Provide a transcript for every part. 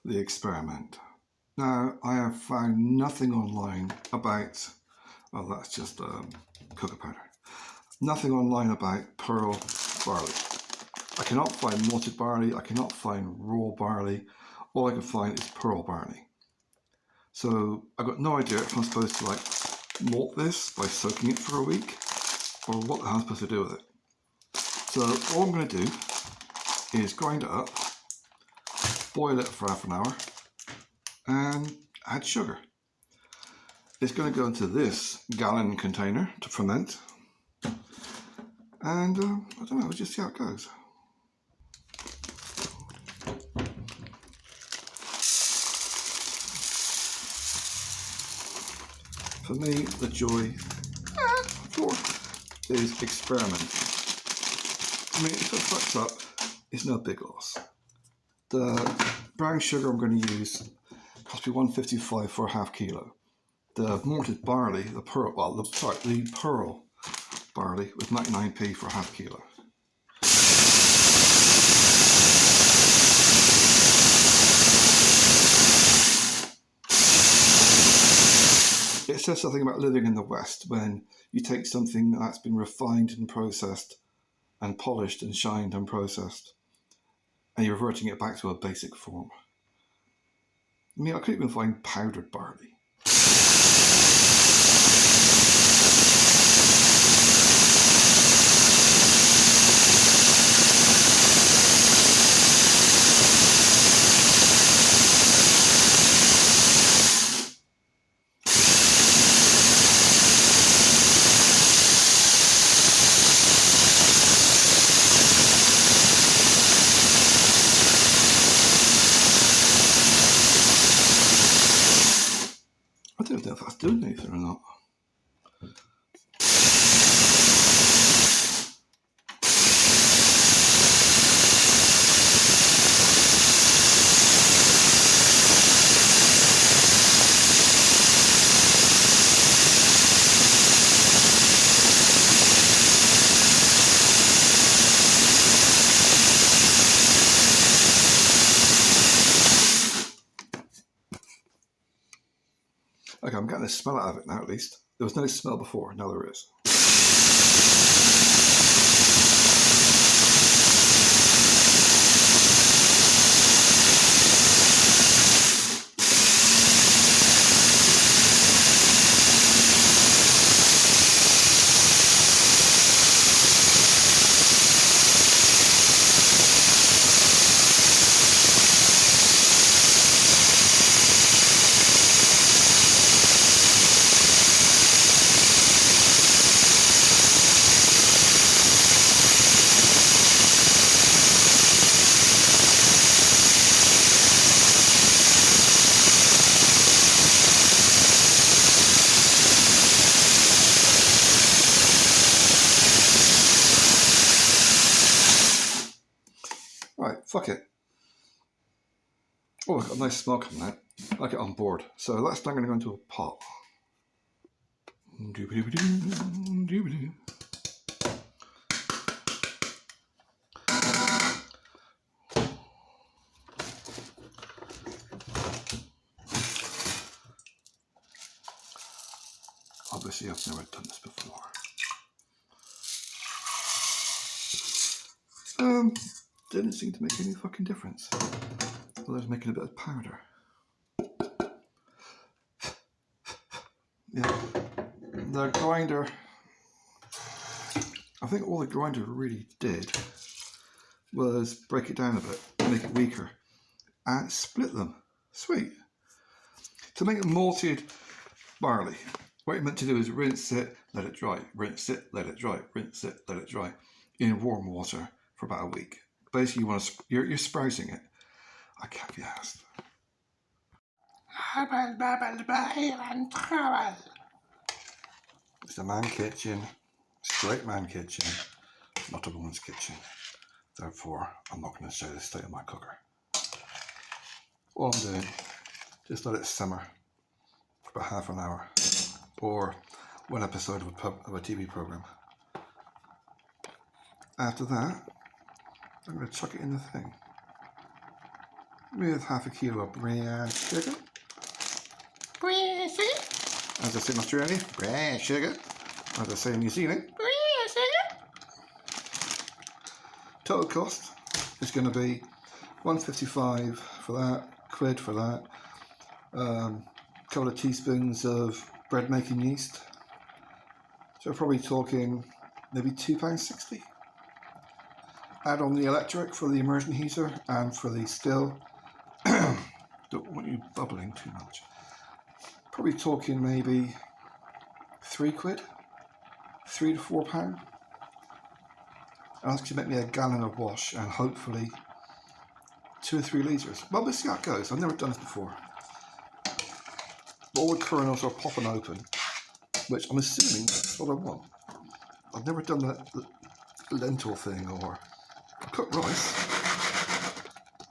the experiment. Now, I have found nothing online about, oh, that's just cocoa powder. Nothing online about pearl barley. I cannot find malted barley, I cannot find raw barley. All I can find is pearl barley. So I've got no idea if I'm supposed to like malt this by soaking it for a week or what the hell I'm supposed to do with it. So all I'm going to do is grind it up, boil it for half an hour and add sugar. It's going to go into this gallon container to ferment, and I don't know, we'll just see how it goes. For me, the joy is experimenting. I mean, if it fucks up, it's no big loss. The brown sugar I'm going to use cost me $1.55 for a half kilo. The malted barley, the pearl barley was 99p for a half kilo. It says something about living in the West when you take something that's been refined and processed and polished and shined and processed and you're reverting it back to a basic form. I mean, I couldn't even find powdered barley. I don't know if that's doing anything or not. Okay, I'm getting a smell out of it now at least. There was no smell before, now there is. Right, fuck it. Oh, I've got a nice smell coming out. I like it on board. So that's now going to go into a pot. Obviously, I've never done this before. Didn't seem to make any fucking difference. Well, I was making a bit of powder. Yeah, the grinder, I think all the grinder really did was break it down a bit, make it weaker, and split them. Sweet. To make a malted barley, what you're meant to do is rinse it, let it dry, rinse it, let it dry, rinse it, let it dry in warm water for about a week. Basically, you're sprouting it. I can't be asked. It's a man kitchen, straight man kitchen, not a woman's kitchen. Therefore, I'm not going to show the state of my cooker. All I'm doing, just let it simmer for about half an hour, or one episode of a TV program. After that, I'm going to chuck it in the thing. with half a kilo of brown sugar. Brown sugar. As I say in Australia, brown sugar. As I say in New Zealand, Brown sugar. total cost is going to be £1.55 for that, £1 for that. Couple of teaspoons of bread making yeast. So we're probably talking maybe £2.60. Add on the electric for the immersion heater and for the still. Don't want you bubbling too much. Probably talking maybe £3, £3 to £4. That's to make me a gallon of wash and hopefully 2 or 3 litres. Well, we'll see how it goes. I've never done this before. All the kernels are popping open, which I'm assuming that's what I want. I've never done the lentil thing or cooked rice,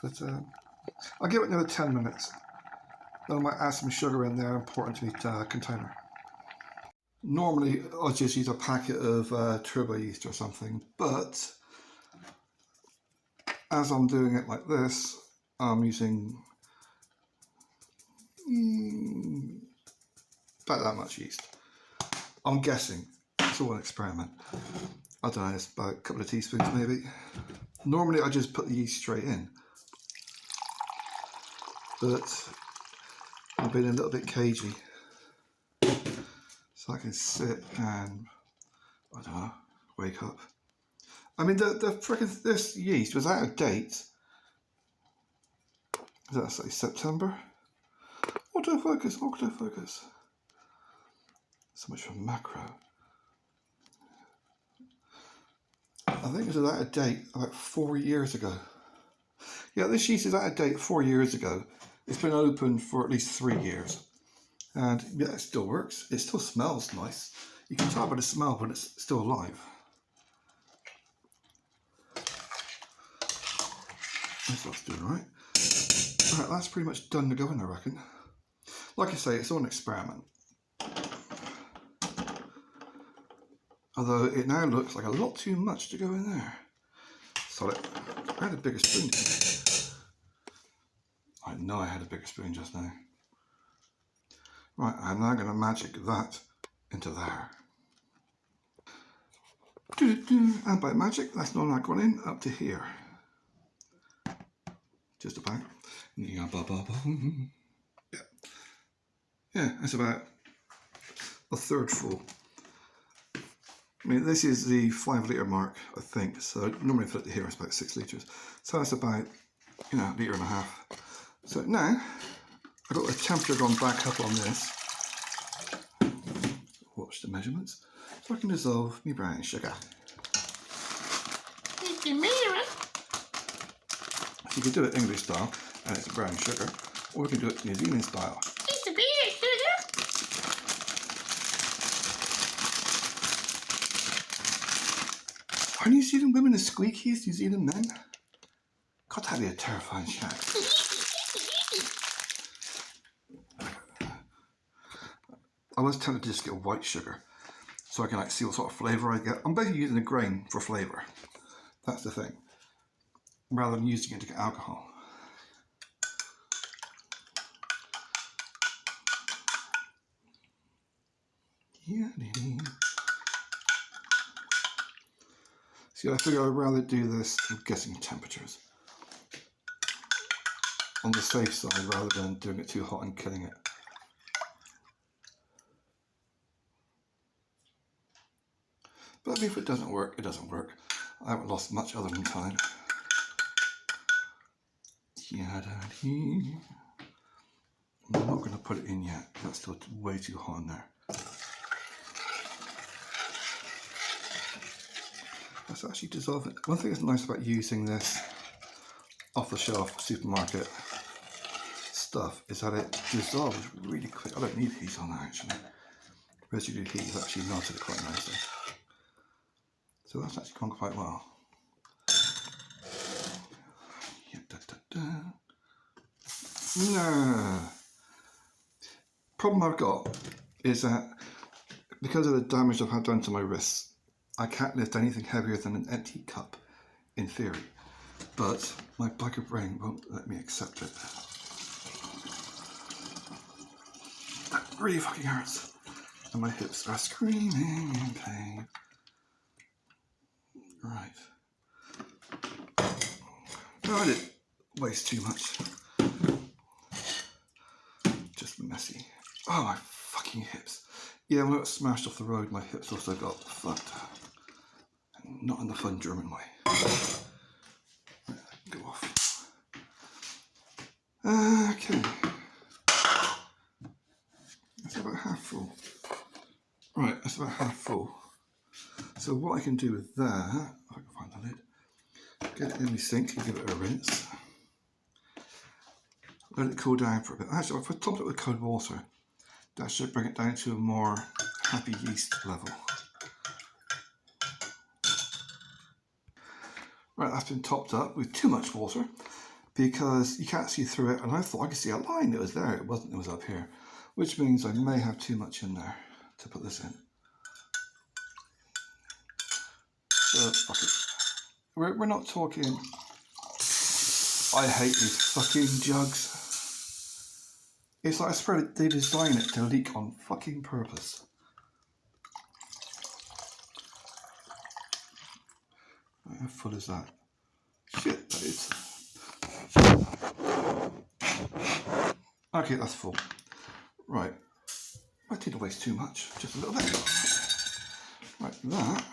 but I'll give it another 10 minutes. Then I might add some sugar in there and pour it into the container. Normally I'll just use a packet of turbo yeast or something, but as I'm doing it like this, I'm using about that much yeast. I'm guessing. It's all an experiment. I don't know, it's about a couple of teaspoons maybe. Normally I just put the yeast straight in, but I've been a little bit cagey. So I can sit and, I don't know, wake up. I mean, this yeast was out of date. Does that say September? Autofocus, autofocus. So much for macro. I think it was out of date about 4 years ago. Yeah, this yeast is out of date 4 years ago. It's been open for at least 3 years. And yeah, it still works. It still smells nice. You can tell by the smell when it's still alive. This lot's doing right. Alright, that's pretty much done to go in, I reckon. Like I say, it's all an experiment. Although it now looks like a lot too much to go in there. Sorry, I had a bigger spoon. I know I had a bigger spoon just now. Right, I'm now going to magic that into there. And by magic, that's not like gone in up to here. Just about. Yeah, that's about a third full. I mean, this is the 5 litre mark, I think. So normally if I put it here, it's about 6 litres. So that's about, you know, a litre and a half. So now I've got the temperature gone back up on this. Watch the measurements. So I can dissolve my brown sugar. It's a mirror. So you can do it English style, and it's a brown sugar, or you can do it New Zealand style. It's a beer sugar. Are New Zealand women as squeaky as New Zealand men? God, that'd be a terrifying shack. I was tempted to just get white sugar, so I can like see what sort of flavour I get. I'm basically using a grain for flavour. That's the thing. Rather than using it to get alcohol. See, I figure I'd rather do this with guessing temperatures. On the safe side, rather than doing it too hot and killing it. But if it doesn't work, it doesn't work. I haven't lost much other than time. I'm not going to put it in yet. That's still way too hot in there. Let's actually dissolve it. One thing that's nice about using this off-the-shelf supermarket stuff is that it dissolves really quick. I don't need heat on that actually. Residue heat has actually melted it quite nicely. So that's actually gone quite well. No. Problem I've got is that because of the damage I've had done to my wrists, I can't lift anything heavier than an empty cup, in theory. but my bugger brain won't let me accept it. That really fucking hurts. And my hips are screaming in pain. Right. No, I didn't waste too much. Just messy. Oh, my fucking hips. Yeah, when I got smashed off the road, my hips also got fucked. Not in the fun German way. Right, go off. Okay. That's about half full. Right, that's about half full. So what I can do with that, if I can find the lid, get it in my sink and give it a rinse. Let it cool down for a bit. Actually, if I top it with cold water, that should bring it down to a more happy yeast level. Right, that's been topped up with too much water because you can't see through it, and I thought I could see a line that was there. It wasn't, it was up here, which means I may have too much in there to put this in. So, fuck it. We're not talking, I hate these fucking jugs. It's like I swear they design it to leak on fucking purpose. How full is that? Shit, that is. Okay, that's full. Right. I didn't waste too much, just a little bit. Right, that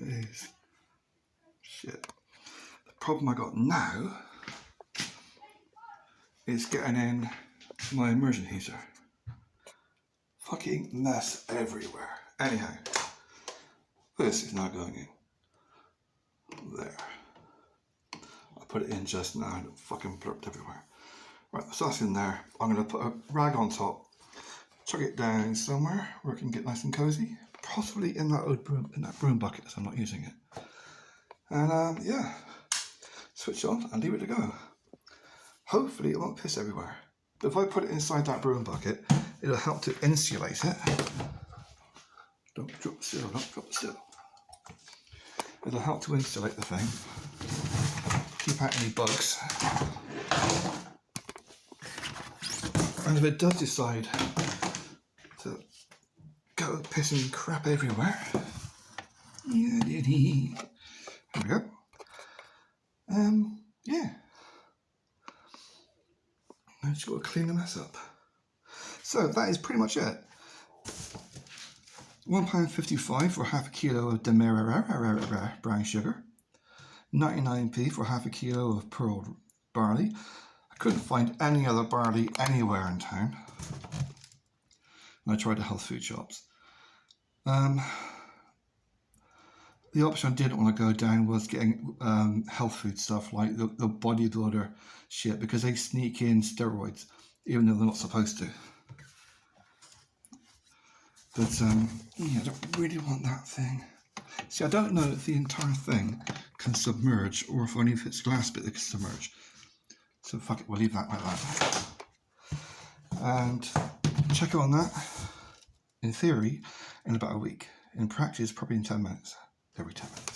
is shit. The problem I got now is getting in my immersion heater. Fucking mess everywhere. Anyhow, this is now going in. There. I put it in just now and it fucking blurped everywhere. Right, so that's in there. I'm going to put a rag on top, chuck it down somewhere where it can get nice and cozy. Possibly in that old broom, in that broom bucket, as I'm not using it. And yeah, switch on and leave it to go. Hopefully it won't piss everywhere. But if I put it inside that broom bucket, it'll help to insulate it. Don't drop the still, don't drop the still. It'll help to insulate the thing. Keep out any bugs. And if it does decide to go pissing crap everywhere, yeah, here we go. Yeah. I just got to clean the mess up. So that is pretty much it. £1.55 for half a kilo of Demerara brown sugar. 99p for half a kilo of pearl barley. I couldn't find any other barley anywhere in town. And I tried the health food shops. The option I didn't want to go down was getting health food stuff like the bodybuilder shit, because they sneak in steroids even though they're not supposed to. But yeah, I don't really want that thing. See, I don't know if the entire thing can submerge or if only if it's glass bit that can submerge. So fuck it, we'll leave that like that. And check on that, in theory, in about a week. In practice, probably in 10 minutes. Every 10 minutes.